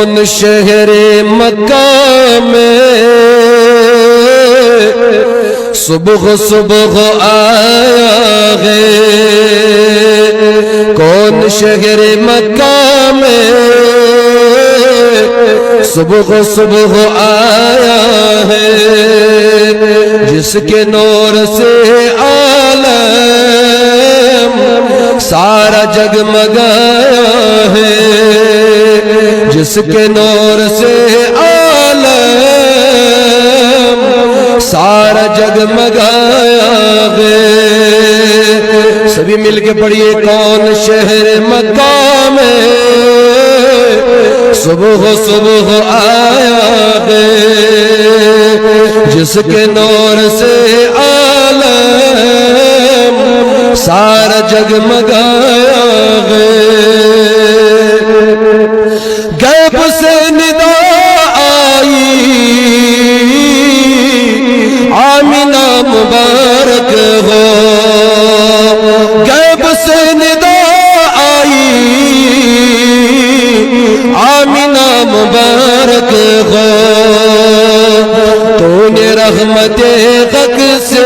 کون شہر مکہ میں صبح صبح آیا ہے؟ کون شہر مکہ میں صبح صبح آیا ہے؟ جس کے نور سے عالم سارا جگمگایا ہے، جس کے نور سے عالم سارا جگمگایا ہے۔ سبھی مل کے پڑھیے، کون شہر مکہ میں صبح صبح آیا ہے؟ جس کے نور سے عالم سارا جگمگایا ہے۔ غیب سے ندا آئی، آمینہ مبارک ہو۔ غیب سے ندا آئی، آمینہ مبارک ہو۔ تو نے رحمت حق سے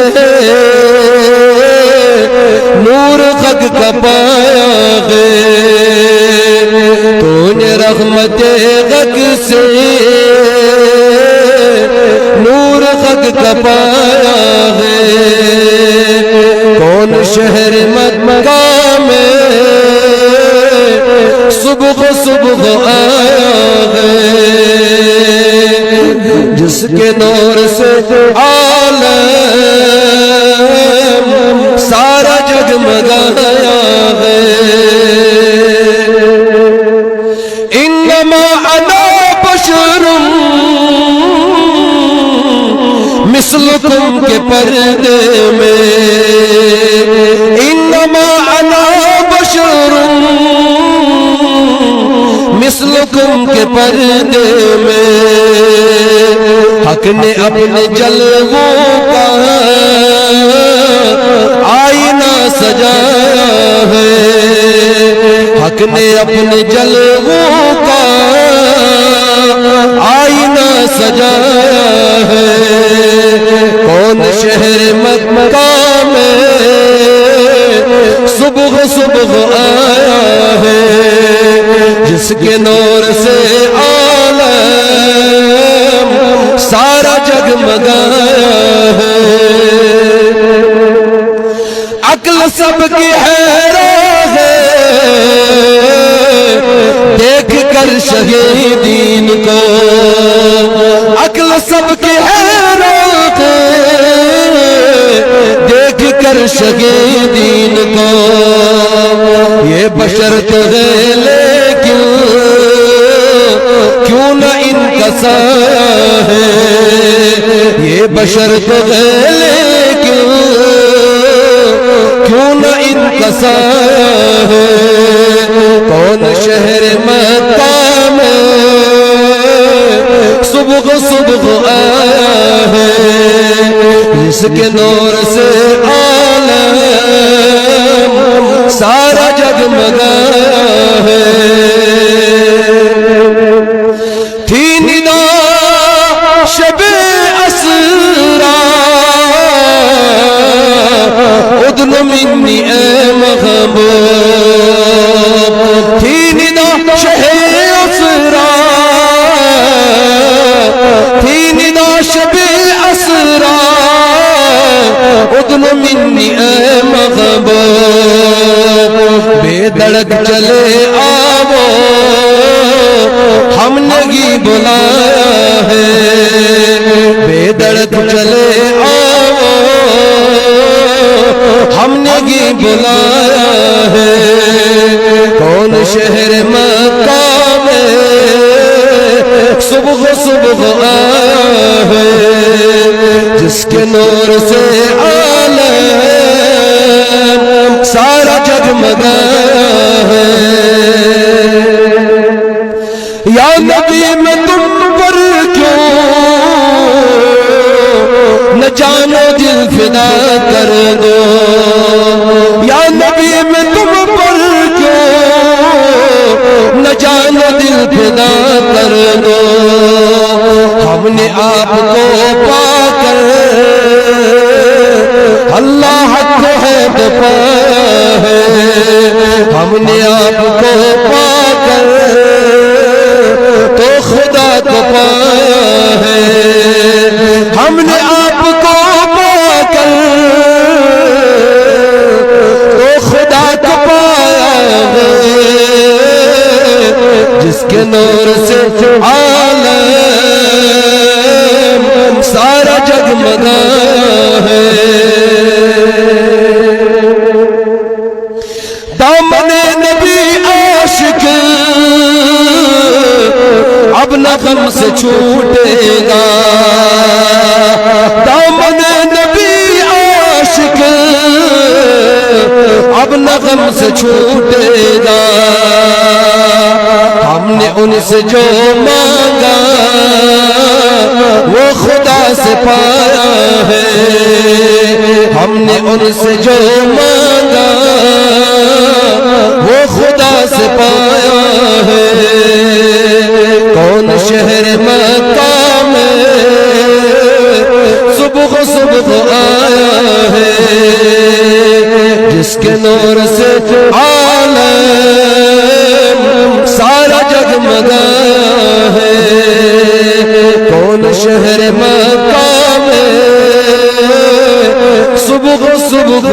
نور حق کا پایا ہے، تو نے رحمت حق سے نور حق کا پایا ہے۔ کون شہر مکہ میں صبح صبح آیا ہے؟ جس کے نور سے عالم سارا جگمگایا ہے۔ انما انا بشر مثلکم کے پردے میں، انما انا بشر مثلکم کے پردے میں۔ حق نے اپنے جلووں کا آئینہ سجایا ہے، حق نے اپنے جلووں کا آئینہ سجایا ہے۔ کون شہر مکہ میں صبح صبح آیا ہے؟ جس کے نور سے عالم سارا جگمگایا ہے۔ عقل سب کی حیران ہے دیکھ کر شہیدین کو، عقل سب کی حیران ہے دیکھ کر شہیدین کو۔ یہ بشر تو ہے لیکن کیوں نہ ان کا سایہ ہے، یہ بشر تو ہے لیکن کیوں نہ ان کا سایہ ہے۔ کون شہر مکہ میں صبح صبح آیا ہے؟ جس کے نور سے عالم سارا جگمگایا ہے۔ تھی ندا شب اسرا ادن منی اے محبوب، تھی ندا شہ اسرا، تھی ندا شب اسرا ادن منی اے محبوب۔ بے دڑک چلے آو ہم نے ہی بلایا ہے، بے دڑک چلے آو ہم نے ہی بلایا ہے۔ کون شہر مکہ میں صبح صبح آیا ہے؟ جس کے نور سے عالم سارا جگمگایا ہے۔ یا نبی میں تم پر کیوں نہ جانو دل فدا کر دو، یا نبی میں تم پر کیوں نہ جانو دل فدا کر کر دو ہم نے آپ کو پا کر اللہ کو ہے تو پا ہے ہم نے آپ کو پا کر تو خدا کو پایا ہے ہم نے آپ کو پا کر تو خدا کو پایا ہے جس کے نور سے عالم سارا جگمگا ہے دامن نبی عاشق اب نہ غم سے چھوٹے گا دامن نبی عاشق اب نہ غم سے چھوٹے گا ہم نے ان سے جو مانگا وہ خدا سے پایا ہے ہم نے ان سے جو مانگا وہ خدا سے پایا ہے کون شہر مکہ میں صبح صبح آیا ہے جس کے نور سے عالم سارا جگمگا ہے کون شہر مکہ میں صبح صبح